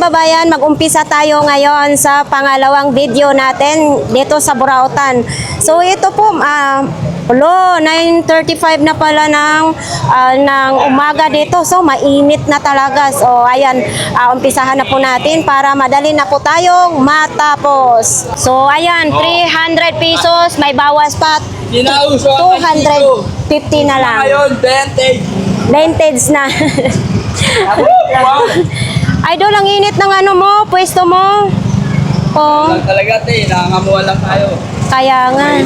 kababayan, mag-umpisa tayo ngayon sa pangalawang video natin dito sa Burautan. So ito po, 9:35 na pala ng umaga dito. So mainit na talaga. So ayan, umpisahan na po natin para madali na po tayong matapos. So ayan, 300 pesos, may bawas pa. 250 na lang. Ngayon, vintage. Vintage na. Idol, ang init ng ano mo, pwesto mo. Oh. Lang talaga, nangangamuha lang tayo. Kaya nga.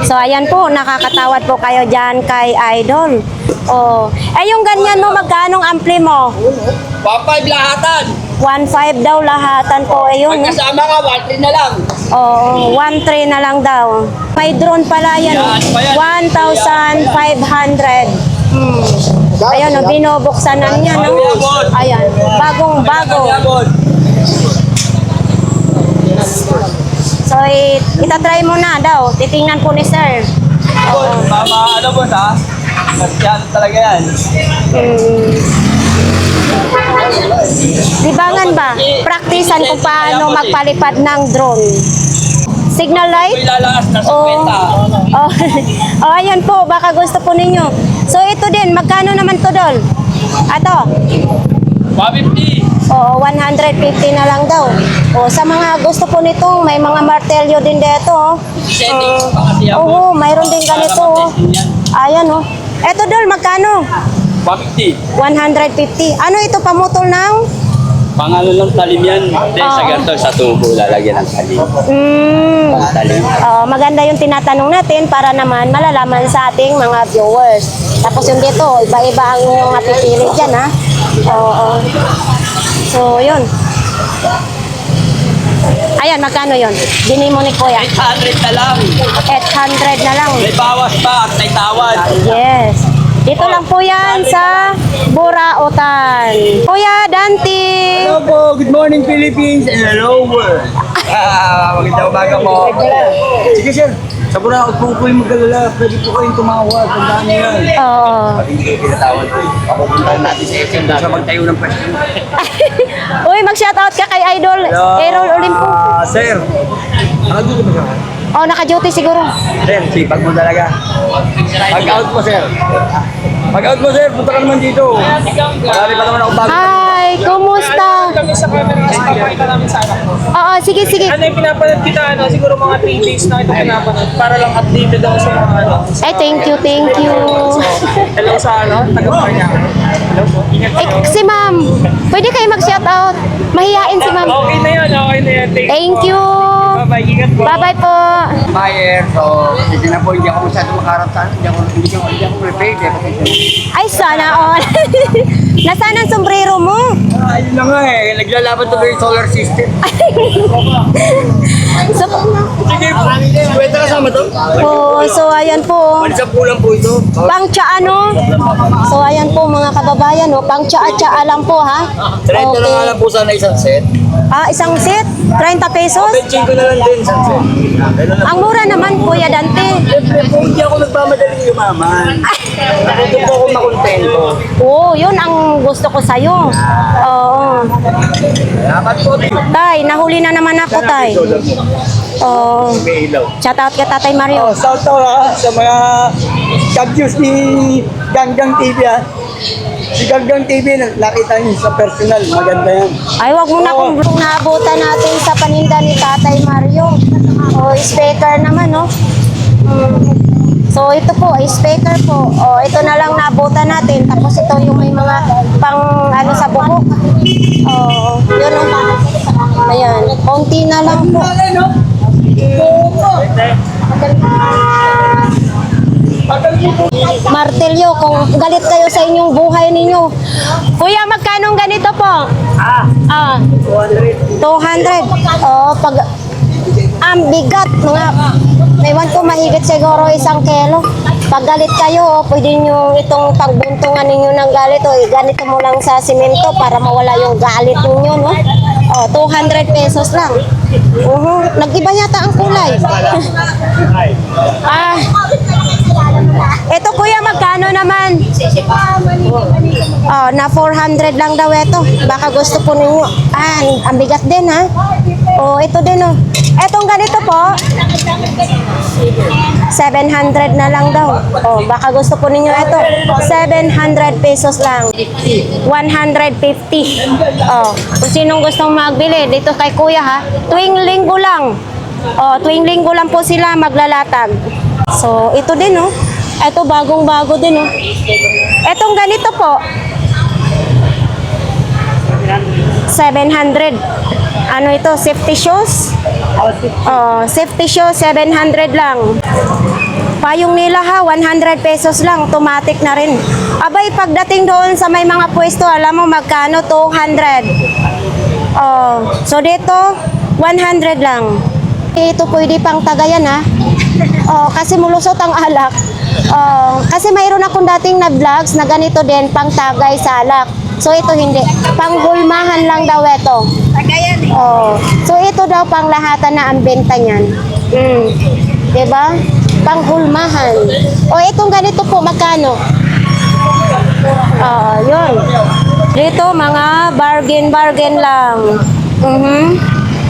So ayan po, nakakatawad po kayo dyan kay Idol. Oh. Eh yung ganyan mo, magkano ang ampli mo? 1.5 lahatan. 1.5 daw lahatan po. Ayun. Magkasama ka, 1.3 na lang. Oo, 1.3 na lang daw. May drone pala yan. 1,500. Ayan, no, binubuksan na niya, no? Ayan, bagong-bago. So, itatry mo na daw. Titingnan po ni sir. Mama, ano boss ha? Yan talaga yan. Libangan ba? Praktisan kung paano magpalipad ng drone. Signal light? May lalakas na 50. Oh, ayan po, baka gusto po ninyo. So ito din, magkano naman to, Dol? Ato? 150. Oo, 150 na lang daw. O, sa mga gusto po nito, may mga martelyo din dito. Oo, mayroon din ganito. Ayan, oh. Eto, Dol, magkano? 150. 150. Ano ito, pamutol ng? Pangalo lang talim yan. Hindi, sa ganito, sa tubo lalagyan ng talim. Talim. Maganda yung tinatanong natin para naman malalaman sa ating mga viewers. Tapos yung dito, iba-iba ang mga pipili dyan, ha? Oo. So, yun. Ayan, magkano yun? Bini mo ni Kuya. 800 na lang. 800 na lang. May bawas pa at may tawad. Yes. Dito lang po yan sa Burautan. Kuya Dante. Hello po, good morning Philippines and hello world. Magandang umaga po. Sige sir, sa Burautan po po yung mag-alala. Pwede po kayong tumawag. Tandaan niyo yan. Oo. Pag hindi kayo pinatawad po, papupuntahan natin sa SM sa magtayo ng pwesto. Uy, mag-shoutout ka kay Idol Errol Olimpo. Sir, nakadito ba siya? Oh, naka-duty siguro. Sir, sipag mo talaga. Mag-out mo sir. Mag-out mo sir, punta ka naman dito. Marami pa naman ako bago. Hi, kumusta? Kami sa camera kasi papakita namin sa anak ko. Oo, sige, sige. Ano yung pinapanood kita, siguro mga 3 days na ito pinapanood para lang updated ako sa mga Ay, thank you, thank you. Hello sa taga-Paranaque. Hello po. Ingat Eh, kayo. si ma'am, pwede kayo mag-shoutout. Mahihain si ma'am. Okay na yan, okay na yan. Thank you. Bye-bye, ingat po. Bye-bye po. Buyer, so hindi na po, hindi ako masyado makaharap sa hindi ako prepared. Ay, sana all. Nasaan ang sombrero mo? Ayun na nga eh, naglalaban to yung solar system. So, Sige, kwenta kasama to? so ayan po. Manisang kulang po ito. Pang-tsaa, no? So, ayan po mga kababayan, no? Pang-tsaa lang po, ha? 30 na nga lang po sana isang set. Isang set, 30 pesos? Benching ko na lang din isang set. Ang mura naman, Kuya Dante. Siyempre po, hindi ako nagmamadaling yumaman. Nakuto po ako makontento. Oo, yun ang gusto ko sa'yo. Oo. Dapat po. Tay, nahuli na naman ako, Tay. Oo. May ilaw. Shoutout kay Tatay Mario. Shout out sa mga ka-views ni Ganggang TV ha. Si Ganggang TV, nakita niyo sa personal, maganda yan. Ay, wag mo na kung naabutan natin sa paninda ni Tatay Mario. O, speaker naman, no? So, ito po, ay speaker po. O, ito na lang naabutan natin. Tapos ito yung may mga pang, ano, sa buhok. O, yun, no? Ayan, konti na lang po. Martelyo, kung galit kayo sa inyong buhay ninyo. Kuya, magkano ganito po? 200. Pag ang bigat, mga ewan ko, mahigit siguro 1 kilo. Pag galit kayo, pwede nyo itong pagbuntungan ninyo ng galit. Ganito mo lang sa simento para mawala yung galit ninyo, no? 200 pesos lang. Nag-iba yata ang kulay. Ito kuya, magkano naman? Oh, na 400 lang daw ito. Baka gusto po ninyo. Ah, ang bigat din ha. Oh, ito din oh. Etong ganito po, 700 na lang daw. Oh, baka gusto po ninyo ito. 700 pesos lang. 150. Oh, kung sinong gustong magbili dito kay Kuya ha. Tuwing linggo lang. Oh, tuwing linggo lang po sila maglalatag. So, ito din oh. Ito bagong-bago din oh. Etong ganito po, 700. Ano ito? Safety shoes? Oh, safety shoes, 700 lang. Payong nila ha, 100 pesos lang. Automatic na rin. Abay, pagdating doon sa may mga pwesto, alam mo magkano? 200. Oh, so dito, 100 lang. Ito pwede pang tagayan ha. Oh, kasi mulusot ang alak. Oh, kasi mayroon akong dating na vlogs na ganito din, pang tagay sa alak. So ito hindi. Panghulmahan lang daw ito. Tagayan eh. Oh. So ito daw pang lahatan na ang benta niyan. Diba? Panghulmahan. O itong ganito po, magkano? Yun. Dito mga bargain lang.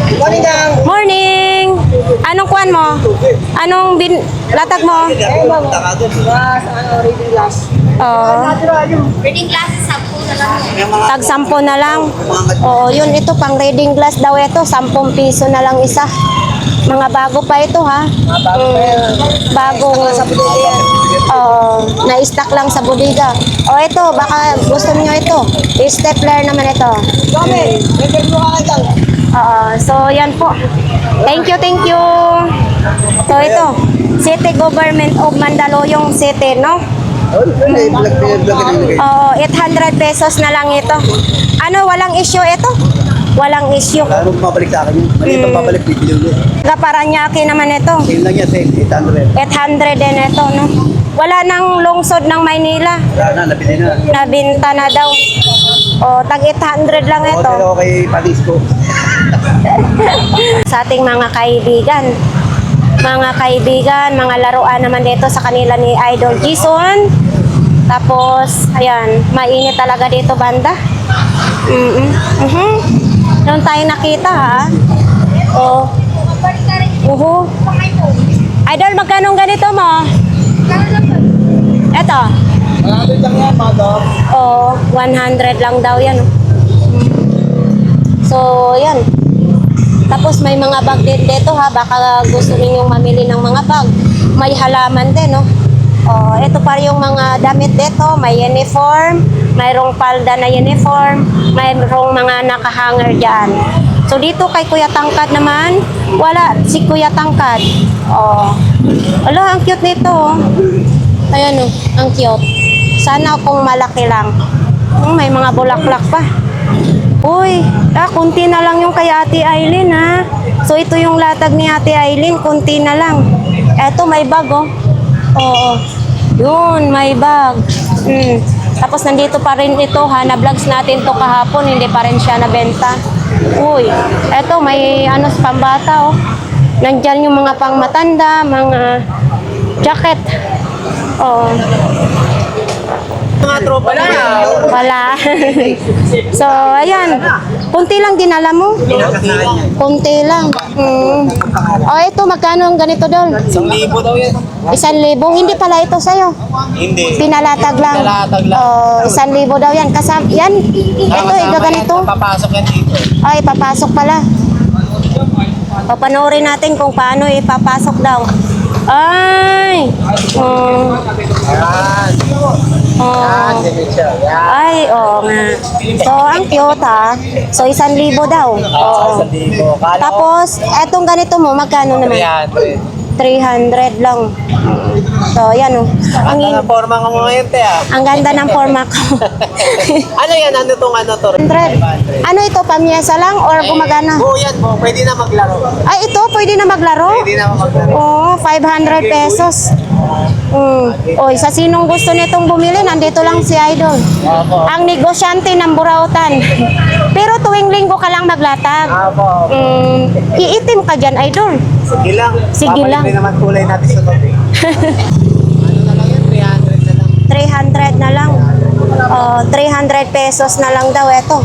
Morning gang. Morning! Anong kuan mo? Anong latag mo? Reading glass. Reading glass, 10 na lang. Tag 10 na lang. Oo, yun ito pang reading glass daw ito, 10 piso na lang isa. Mga bago pa ito ha. Bagong na-stock lang sa bodega. O ito, baka gusto niyo ito. Stapler naman ito. So yan po. Thank you. So ito, City Government of Mandaluyong City, no? 800 pesos na lang ito. Ano, walang issue ito? Walang issue. Ano mabalik sa akin yun? Mali pang babalik, bibili ulit. Paranaque naman ito. Sale lang yan, sale, 800. 800 din ito, no? Wala nang lungsod ng Maynila. Wala na, nabili na. Nabinta na daw. O, tag 800 lang ito. Hotel ako kay Patisco. Sa ating mga kaibigan. Mga laruan naman dito sa kanila ni Idol Jason. Tapos, ayan, mainit talaga dito banda. Doon tayo nakita ha. Idol, magkano ganito mo? Eto. 100 lang yan, madam. 100 lang daw yan. So, yan. Tapos may mga bag din dito ha. Baka gusto ninyong mamili ng mga bag. May halaman din, no? Ito pa yung mga damit dito. May uniform. Mayroong palda na uniform. Mayroong mga nakahanger dyan. So, dito kay Kuya Tangkad naman, wala. Si Kuya Tangkad. Ala, ang cute nito. Ayan o, ang cute. Sana kung malaki lang. May mga bulaklak pa. Uy, kunti na lang yung kay Ate Aileen ha. So ito yung latag ni Ate Aileen, kunti na lang. Eto may bag oh. Oo. Yun, may bag. Tapos nandito pa rin ito ha, na-vlogs natin to kahapon, hindi pa rin siya nabenta. Uy, eto may ano sa pambata oh. Nandyan yung mga pangmatanda, mga jacket. Mga tropa na. Wala. So, ayan. Kunti lang dinala mo. Kunti lang. Ito, magkano ang ganito doon? 1,000 daw yan. 1,000. Hindi pala ito sa'yo. Hindi. Pinalatag lang. Pinalatag lang. 1,000 daw yan. Yan. Ito, ganito. Papasok yan dito. Ay, papasok pala. Papanoorin natin kung paano ipapasok daw. Ay! Yan. Ay, oo nga. So, ang cute ha. So, 1,000 daw. Oo. 1,000. Tapos, etong ganito mo, magkano naman? 300. 300 lang. So, yan o. Ang ganda ng forma ko mo ngayon, te ah. Ang ganda ng forma ko. Ano yan? Ano tong ano to? 100. Ano ito, pamiyesa lang or gumagana? Oo, yan po. Pwede na maglaro. Ay, ito, pwede na maglaro? Pwede na maglaro. Oo, 500 pesos. Oy, sa sinong gusto nitong bumili, nandito lang si Idol. Opo. Ang negosyante ng Burautan. Pero tuwing linggo ka lang maglatag. Opo. Iitim ka dyan, Idol. Sige lang. Sige lang. Babalik din naman kulay natin sa topic. Ano na lang yan? 300 na lang. 300 na lang. 300 pesos na lang daw ito.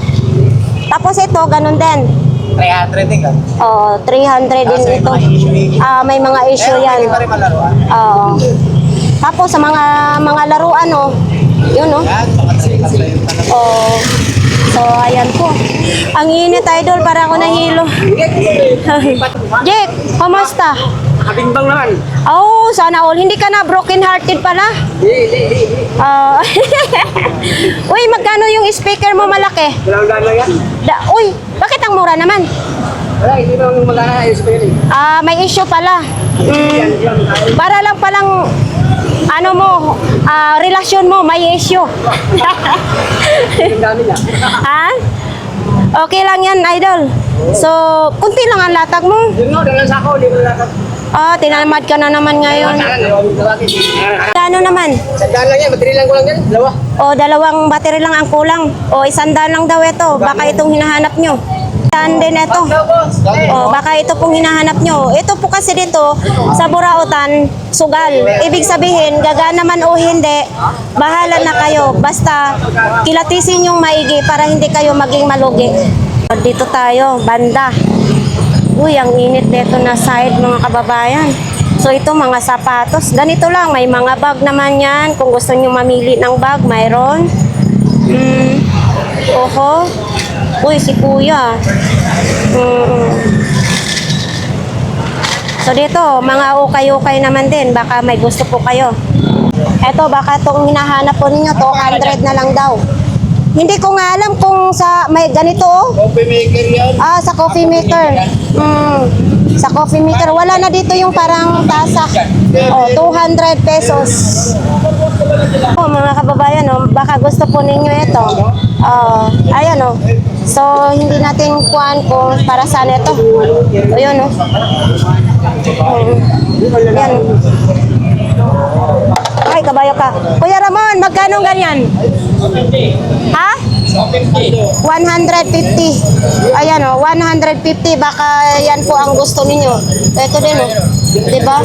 Tapos ito, ganun din. 300 din ka. 300 din ito. May mga issue yan. Oo. Tapos sa mga laruan, yun, So, ayan po. Ang init, idol, para ako nahilo. Jake, kamusta? Nakabimbang naman. Sana all. Hindi ka na broken hearted pala? Uy, magkano yung speaker mo malaki? Walang gano'n yan. Uy, bakit ang mura naman? Wala, hindi ba magana ayos pa yun eh. May issue pala. Para lang palang relasyon mo, may issue. Ang dami niya. Ha? Okay lang yan, idol. So, kunti lang ang latag mo. Yun nga, dalang sako, hindi mo lakad. Tinamad ka na naman ngayon. Ano naman? Sandaan lang yan, battery lang ko lang yan. Dalawa. 2 battery lang ang kulang. 100 lang daw ito. Baka itong hinahanap nyo. Saan din ito? Baka ito pong hinahanap nyo. Ito po kasi dito, sa Burautan, sugal. Ibig sabihin, gagana man o hindi, bahala na kayo. Basta, kilatisin yung maigi para hindi kayo maging malugi. Dito tayo, banda. Uy, ang init dito na side, mga kababayan. So, ito mga sapatos. Ganito lang, may mga bag naman yan. Kung gusto nyo mamili ng bag, mayroon. Uy, si kuya. So dito, mga ukay-ukay naman din. Baka may gusto po kayo. Eto, baka itong hinahanap po ninyo, 200 na lang daw. Hindi ko nga alam kung sa may ganito. Coffee maker yan. Sa coffee maker. Sa coffee maker. Wala na dito yung parang tasa. 200 pesos. Mga kababayan, baka gusto po ninyo ito. Ayan, So, hindi natin kuhaan kung para saan ito. Ayun, Yan. Ay, kabayo ka. Kuya Ramon, magkano ganyan? Ha? 150. Ayan, 150. Baka yan po ang gusto ninyo. Ito din, diba?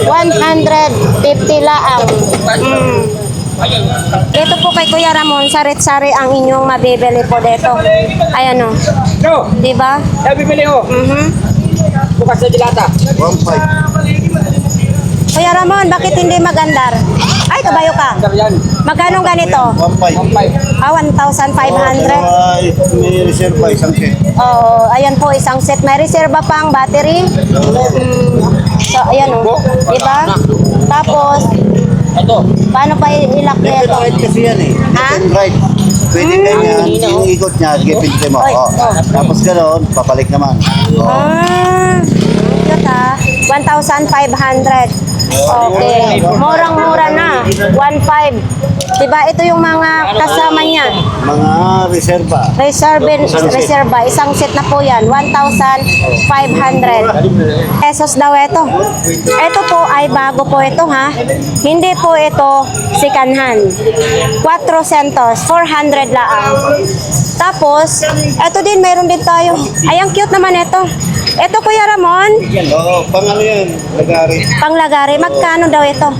150 laang. Ito po kay Kuya Ramon, sarit-sari ang inyong mabibili po dito. Ayan, No, diba? sabi bili ko. Bukas na dilata. 1.5. Kuya Ramon, bakit hindi magandar? Ay, kabayo ka. Yan. Magkano ganito? 1.5. 1,500. May reserve pa, isang set. Ayan po, isang set. May reserva pang battery. So, ayan diba? Tapos, Ito. paano pa ilak Left nito? and right kasi yan eh. Ha? Left and right. Pwede ganyan, yung ikot niya, sige, pinti mo. Tapos gano'n, papalik naman. Cute 1,500. Okay. Murang-mura na. 1,500. Diba, ito yung mga kasama niya. Mga reserva. Reserva. Isang set na po yan. 1,500 pesos daw ito. Ito po ay bago po ito, ha. Hindi po ito sikanhan. 400, 400 laang. Tapos, ito din, mayroon din tayo. Ay, ang cute naman ito. Ito, Kuya Ramon, Oo, pang ano yan, lagari. panglagari. Magkano daw ito?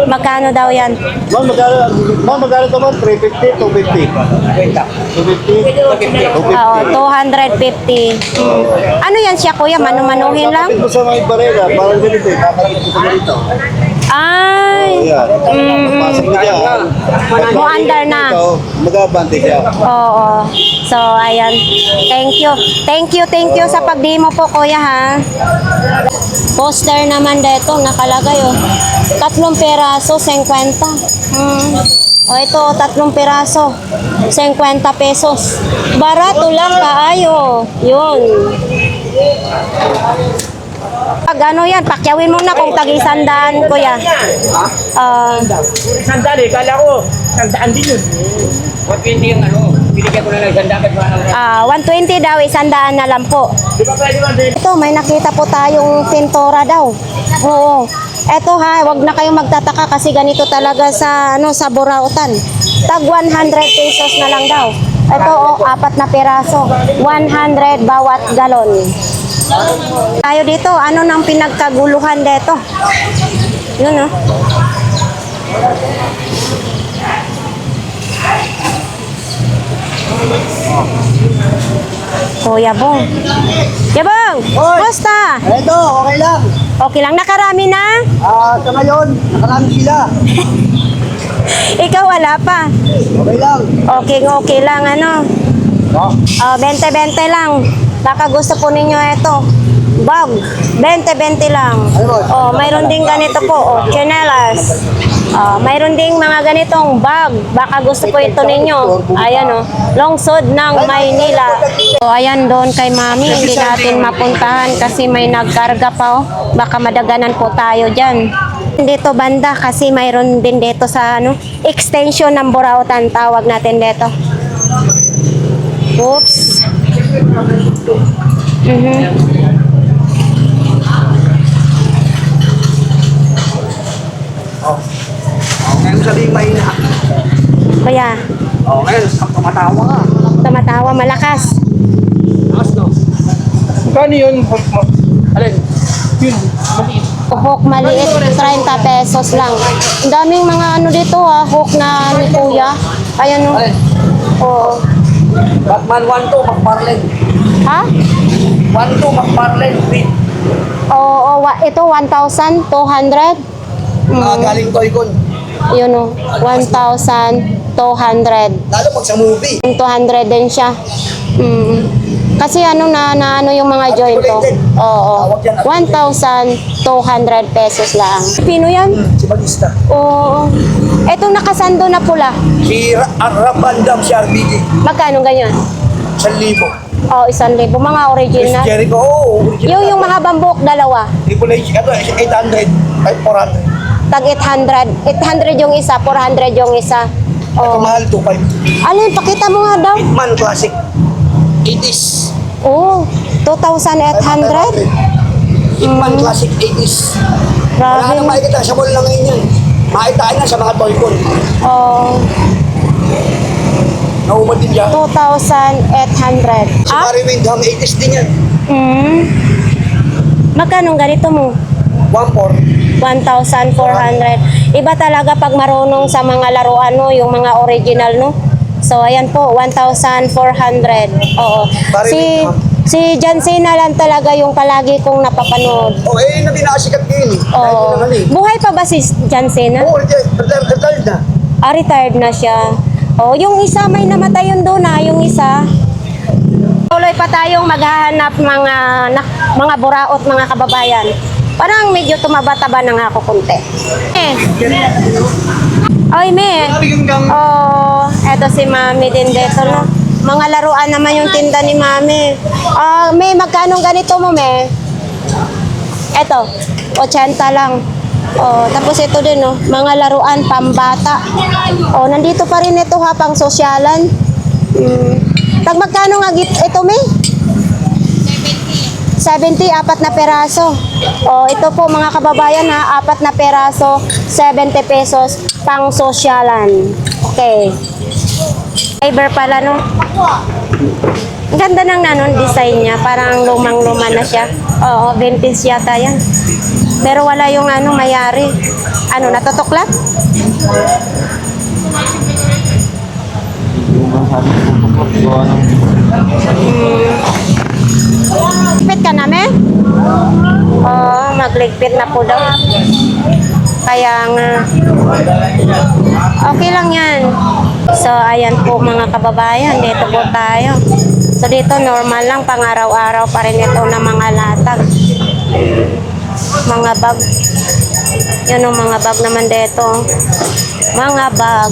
Magkano daw yan? Magkano ito ba? 350, 250. 250. Oo, 250. Ano yan siya, Kuya? Manu-manuhin lang? Kapit mo sa mga barela, parang ganito eh. Kakapit mo sa ganito. Ay, Ayan. Pasok mo dyan. mo under na. Ito, mag-abante siya. Oo. So, ayan. Thank you. Thank you sa pagdimo po, Kuya, ha. Poster naman dito, nakalagay, 3 peraso, 50. Ito, 3 peraso, 50 pesos. Barato lang, kaayo. Yun. Pag ano yan, pakyawin mo na kung tag-100, Kuya. Sandali, kala ko. Sandaan din yun. 120 yung ano. Binigyan ko na lang sandaan. 120 daw, 100 na lang po. Di ba pwede man din? Ito, may nakita po tayong pintura daw. Oo. Ito ha, wag na kayong magtataka kasi ganito talaga sa sa Burautan. Tag 100 pesos na lang daw. Ito 4 na piraso. 100 bawat galon. Tayo dito, ano nang pinagkaguluhan dito? Yun Kuya Bong. Kuya Bong, Hoy! kumusta? Eto, okay lang. Okay lang, nakarami na? Sa ngayon, nakarami sila. Ikaw wala pa. Okay lang. Okay lang, ano? Oh. 20-20 lang. Baka gusto po ninyo ito. Bag, 20-20 lang. Oh, mayroon din ganito po, oh, chinelas. Mayroon ding mga ganitong bag. Baka gusto po ito ninyo. Ayan, oh, longsod ng Maynila. So, ayan doon kay Mami. Hindi natin mapuntahan kasi may nagkarga pa, oh. Baka madaganan po tayo dyan. Dito banda kasi mayroon din dito sa ano, extension ng Burautan. Tawag natin dito. Oops. Ngayon sa limay na. Kuya, Okay, tumatawa ka. tumatawa malakas. Taas no? Magkano yun? Alin? Yun, maliit. Hook maliit, 30 pesos lang. Ang daming mga ano dito hook na ni Kuya. Ayan o. Alin? Oo. Batman 1-2, McFarlane. Ha? 1-2, McFarlane. Green. Oo, ito 1,200. Galing Toycon. Yun o, 1,200. Lalo pag sa movie. 200 din siya. Kasi ano na ano yung mga joint ko. Oo. 1,200 pesos lang. Pino yan? Si Batista. Oo. Etong nakasando na pula. Si Rabandam, si RBG. Magkano ganyan? 1,000. Oh, 1,000. Mga Si original. Jericho, oo. Yung mga bambok, dalawa. Triple H, ito, 800. Ay, 400. Tag 800. 800 yung isa, 400 yung isa. Ito Oh. mahal, 2,500. Alin, pakita mo nga daw. Hitman Classic. 80s. Oh, 2,800? Hitman Classic 80s. Wala Grabe. nang makikita sa mall lang ngayon yan. Makitaan na sa mga Toycon. Oh, Naumad din dyan. 2,800. Si Barry Windham, 80s din yan. Magkano ganito mo? 1,400. 1,400. Iba talaga pag marunong sa mga laruan, no? Yung mga original, no? So, ayan po, 1,400. Oo. Si John Cena lang talaga yung palagi kong napapanood. Oh, na binasikat ngayon eh. Dahil Oo. naman eh. Buhay pa ba si John Cena? Oo, retired na. Retired na siya. Oh, yung isa may namatay yun doon yung isa. Tuloy pa tayong maghahanap mga buraot, mga kababayan. Parang medyo tumaba-taba na nga ako konti. Oy, me. Oh, eto si Mami din dito, no? Mga laruan naman yung tinda ni Mami. May magkano ganito mo, me? Eto, 80 lang. Oh, tapos ito din, no? Mga laruan pambata. Oh, nandito pa rin ito pang sosyalan. Tag magkano nga ito, me? 70, apat na peraso. O, ito po mga kababayan apat na peraso, 70 pesos, pang sosyalan. Okay. Fiber pala, no? Ang ganda ng design niya. Parang lumang-luma na siya. Oo, vintage yata yan. Pero wala yung mayari. Natutuklat? Ligpit ka namin? Oo, magligpit na po daw. Kaya nga. Okay lang yan. So, ayan po mga kababayan. Dito po tayo. So, dito normal lang. Pang-araw-araw pa rin ito na mga latag. Mga bag. Yan o, mga bag naman dito. Mga bag.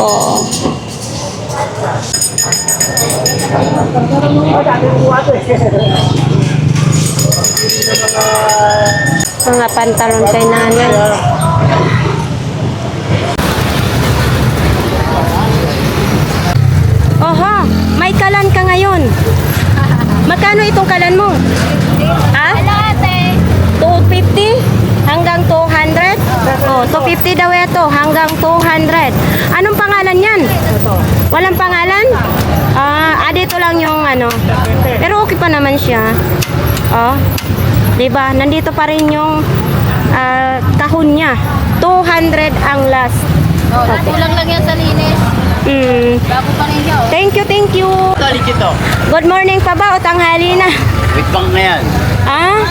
Oo. Mga pantalon kay nanay. Oho, may kalan ka ngayon. Magkano itong kalan mo? Ha? 250 hanggang 200? Oh, 250 daw ito hanggang 200. Anong pangalan yan? Walang pangalan? Dito lang yung Pero okay pa naman siya. Oh. 'Di ba? Nandito pa rin yung kahon niya. 200 ang last. Kulang lang yan sa linis. Bago pa rin siya. Thank you, thank you. Legit to. Good morning pa ba o tanghali na? Wait bang na yan. Ah?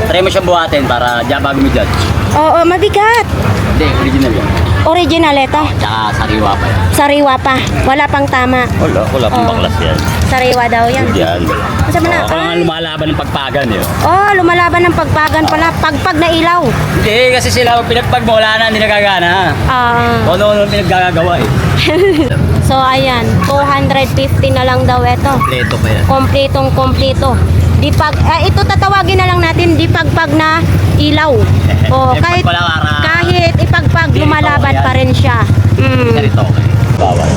Try mo siyang buhatin para bago mo judge. Oo, mabigat. Hindi, original yan. Original ito. Tsaka sariwa pa yan. Sariwa pa. Wala pang tama. Wala pang Oo. baklas yan. Sariwa daw yan. Yan. Masama na. Kung nga lumalaban ng pagpagan yun. Oh, lumalaban ng pagpagan pala. Pagpag na ilaw. Hindi, kasi sila pinagpag mo, wala na, hindi nagagana. Ah. Ano pinaggagawa eh. So, ayan. 250 na lang daw ito. Kompleto pa yan. Kompletong kompleto. Ito tatawagin na lang natin dipagpag na ilaw. Oh, Eh, kahit pag wala ara- kahit ipagpag Dito, lumalaban ayan. pa rin siya. Ganito. Bawal.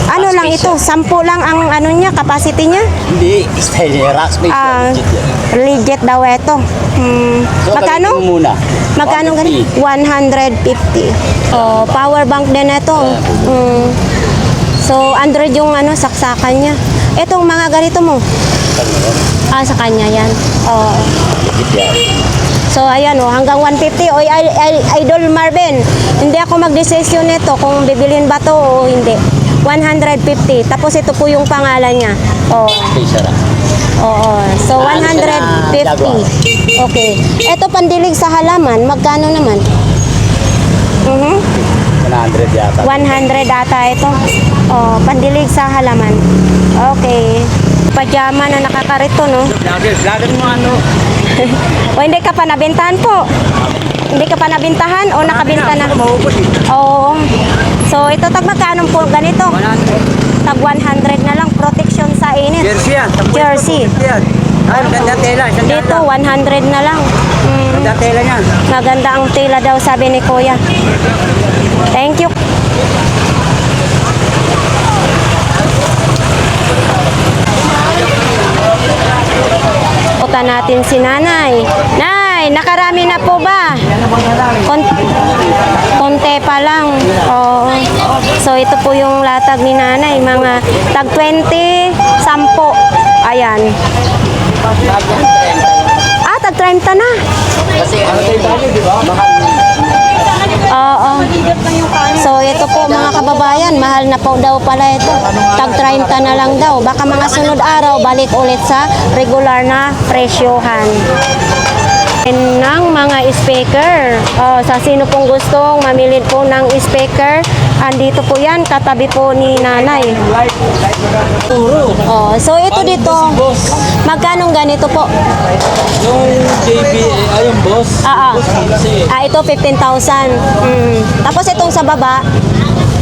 Ano lang ito? 10 lang ang ano niya, capacity niya. Hindi, style niya. Rack space Ah, yan. Legit yan. legit daw ito. So, Magkano? gamitin mo muna. Magkano ganun? 150. Oh, power bank din ito. So, Android yung ano, saksakan niya. Itong mga ganito mo. Sa kanya yan. Oh. Legit yan. So, ayan oh, hanggang 150. Oy, Idol Marvin, hindi ako mag-decision nito kung bibilhin ba to o hindi. 150. Tapos ito po yung pangalan niya. Oh. Space rack. Oo. So, Ano siya na 150. Okay. Ito pandilig sa halaman, magkano naman? 100 yata. 100 ata ito. Oh, pandilig sa halaman. Okay. Pajama na nakakarito, no? Vlogger mo ano? O hindi ka pa nabentahan po? Hindi ka pa nabentahan o nakabenta na? Maubos eh. Oo. So, ito tag magkano po ganito? Tag 100 na lang. Protection sa init. Jersey yan. Jersey. Yan. Ay, ganda tela. Dito, 100 na lang. Ganda tela niyan. Maganda ang tela daw, sabi ni Kuya. Thank you. Punta natin si Nanay. Nay, nakarami na po ba? Konti pa lang. Oo. So, ito po yung latag ni Nanay. Mga tag 20, 10. Ayan. Tag 30 na. Kasi ano tayo tayo, di ba? Mahal. Oo. So, ito po mga kababayan, mahal na po daw pala ito. Tag 30 na lang daw. Baka mga sunod araw, balik ulit sa regular na presyohan. Ng mga speaker. Sa sino pong gustong mamili po ng speaker, andito po yan, katabi po ni Nanay. So ito dito, magkano ganito po? Yung JBA, yung boss. Ito 15,000. Tapos itong sa baba,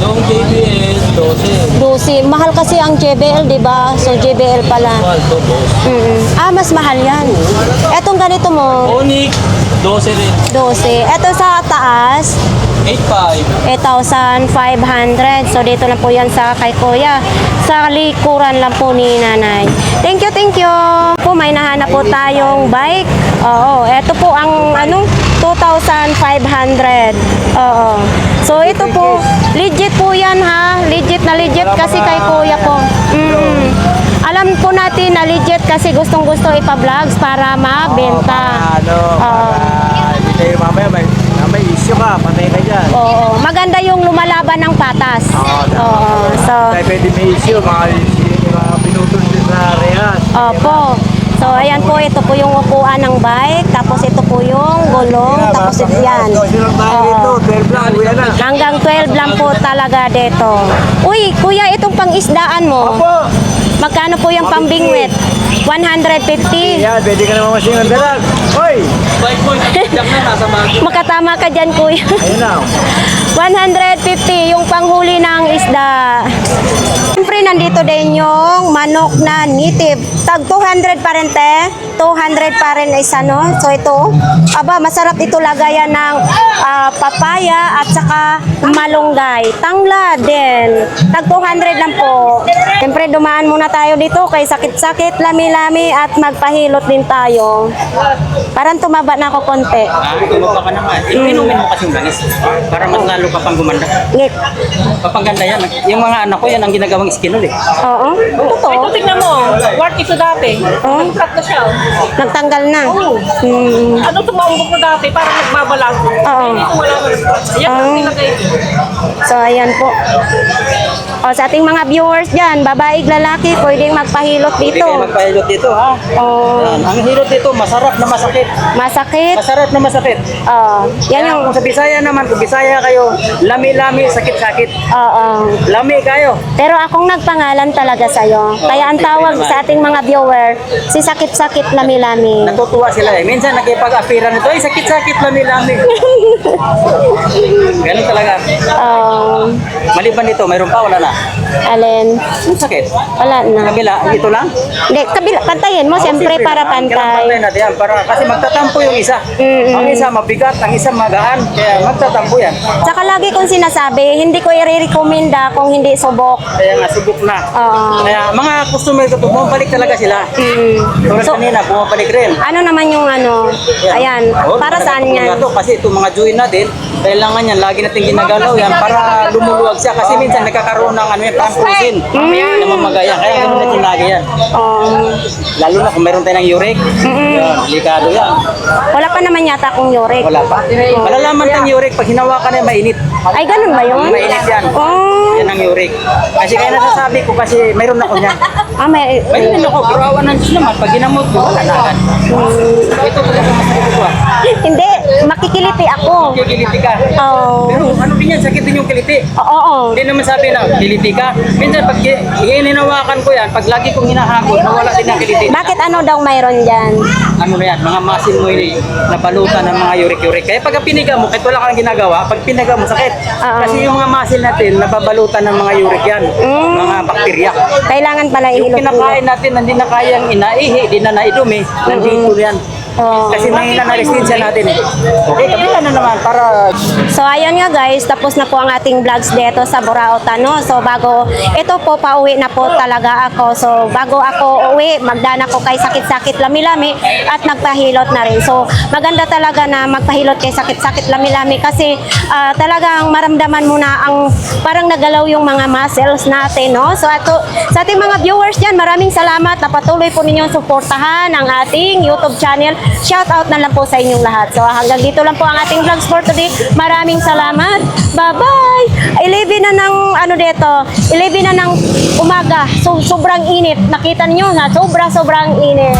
Yung JBA, 12. 12. Mahal kasi ang JBL, di ba? So JBL pala. Mahal to, boss. Mas mahal yan. Etong ganito mo, Onyx, 12 rin. 12. Eto sa taas, 8.5. 8,500. So, dito lang po yan sa kay Kuya. Sa likuran lang po ni Nanay. Thank you, thank you. Po, may nahanap po tayong bike. Oo, ito po ang 2,500. Oo. So, ito po, legit po yan ha. Legit na legit kasi kay Kuya po. Alam po natin na legit kasi gustong-gusto ipa-vlogs para mabenta. Hindi tayo mamaya may issue ka, patay ka dyan. Oo, maganda yung lumalaban ng patas. Oo, so, Tayo pwede may issue, mga pinutol din sa rehas. opo. So, ayan po, ito po yung upuan ng bike, tapos ito po yung gulong, tapos ito yan. Oo. 12 lang, uwi na. Hanggang 12 lang po talaga dito. Uy, kuya, itong pang-isdaan mo, Opo! magkano po yung pambingwit? 150. Yan, pwede ka naman masingang dalag. Hoy! Bike boy, nagtiyak na, nasa Baguio. Makatama ka dyan, kuya. Ayun na. 150 yung panghuli ng isda. Siyempre, nandito din yung manok na native. Tag 200 pa rin, te. 200 pa rin is ano. So, ito. Aba, masarap ito lagayan ng papaya at saka malunggay. Tangla din. Tag 200 lang po. Siyempre, dumaan muna tayo dito kay sakit-sakit, lami-lami at magpahilot din tayo. Parang tumaba na ako konti. Tumaba ka naman. Inumin mo kasi yung ganis. Para mas lalo ka pang gumanda. Ngit. Papaganda yan. Yung mga anak ko, yan ang ginagawang skinol eh. Oo. Totoo. Ito, tignan mo. Worth 50 dito dati. Oh? Nag-flat na siya. Nagtanggal na. Oo. Ano tumambok ko dati, parang nagbabalang. Oo. Dito wala na. Yan ang Oh. nilagay. So, ayan po. O, sa ating mga viewers dyan, babae, lalaki, pwedeng magpahilot Hindi dito. kayo magpahilot dito, ha? O, Yan. Ang hilot dito, masarap na masakit. masakit. Masarap na masakit. O, yan yung, Kung sa Bisaya naman, kung Bisaya kayo, lami-lami, sakit-sakit. oo. Lami kayo. Pero akong nagpangalan talaga sa'yo. Kaya ang tawag sa ating mga viewer, si sakit-sakit lami-lami. Natutuwa sila eh. Minsan nakipag-apiran ito, ay sakit-sakit, lami-lami. Ganun talaga. Maliban dito, mayroon pa, wala na. Alin? Ang sakit. Wala na. Kabila, ito lang. Hindi, kabila, pantayin mo, siyempre para Kailangan pantay. pantay natin yan. Kasi magtatampo yung isa. Mm-mm. Ang isa mabigat, ang isa magaan. Kaya magtatampo yan. Saka lagi kong sinasabi, hindi ko i-recommenda kung hindi subok. Kaya nga, subok na. Oo. Kaya mga customer ko, bumabalik talaga sila. Tulad So, kanina, bumabalik rin. ano naman yung ano? Ayan, Oh, para saan yan? To, kasi itong mga join natin, kailangan yan, lagi natin ginagalaw yan para lumuluwag siya. Kasi minsan nagkakaroon ng ano yan, parang pusin. Na mamagayan. Kaya ganun natin lagi yan. Lalo na kung meron tayo ng uric. Yan, delikado yan. Wala pa naman yata akong yorick. Wala pa. Malalaman ng uric pag hinawakan na mainit. Ay, ganun ba yun? Mainit yan. Oh. Yan ang uric. Kasi kaya nasasabi ko kasi mayroon ako niyan. May... Mayroon din ako, pero awan ng Diyos naman. Pag ginamot ko, wala na agad. Ito talaga masakit ko. Hindi, makikiliti ako. Kikiliti ka. Oo. Pero ano din yan, sakit din yung kiliti. Oo. Hindi naman sabi na kiliti ka. Minsan pag hininawakan ko yan, pag lagi kong hinahagod, nawala din ang kiliti. Bakit ano daw mayroon dyan? Ano na yan, mga muscle mo yun, nabalutan ng mga uric-uric. Kaya pag piniga mo, kahit wala kang ginagawa, pag pinaga mo, sakit. Kasi yung mga muscle natin, nababalutan ng mga uric yan, mga bakterya. Kailangan pala Yung ihilot. kinakain natin, hindi na kayang inaihi, hindi na naidumi, nandito yan. Oo. Kasi mahina na resistensya natin eh. Okay, kabila na naman para So ayun nga guys, tapos na po ang ating vlogs dito sa Burautan, no? So bago, ito po pauwi na po talaga ako. So bago ako uwi, magdana ko kay sakit-sakit lami-lami at nagpahilot na rin. So maganda talaga na magpahilot kay sakit-sakit lami-lami kasi talagang maramdaman mo na ang parang nagalaw yung mga muscles natin, no? So ato, sa ating mga viewers dyan, maraming salamat na patuloy po ninyong suportahan ang ating YouTube channel. Shout out na lang po sa inyong lahat. So hanggang dito lang po ang ating vlogs for today. Maraming salamat. Bye-bye. 11 na ng ano dito, 11 na ng umaga. So sobrang init. Nakita niyo na sobrang init.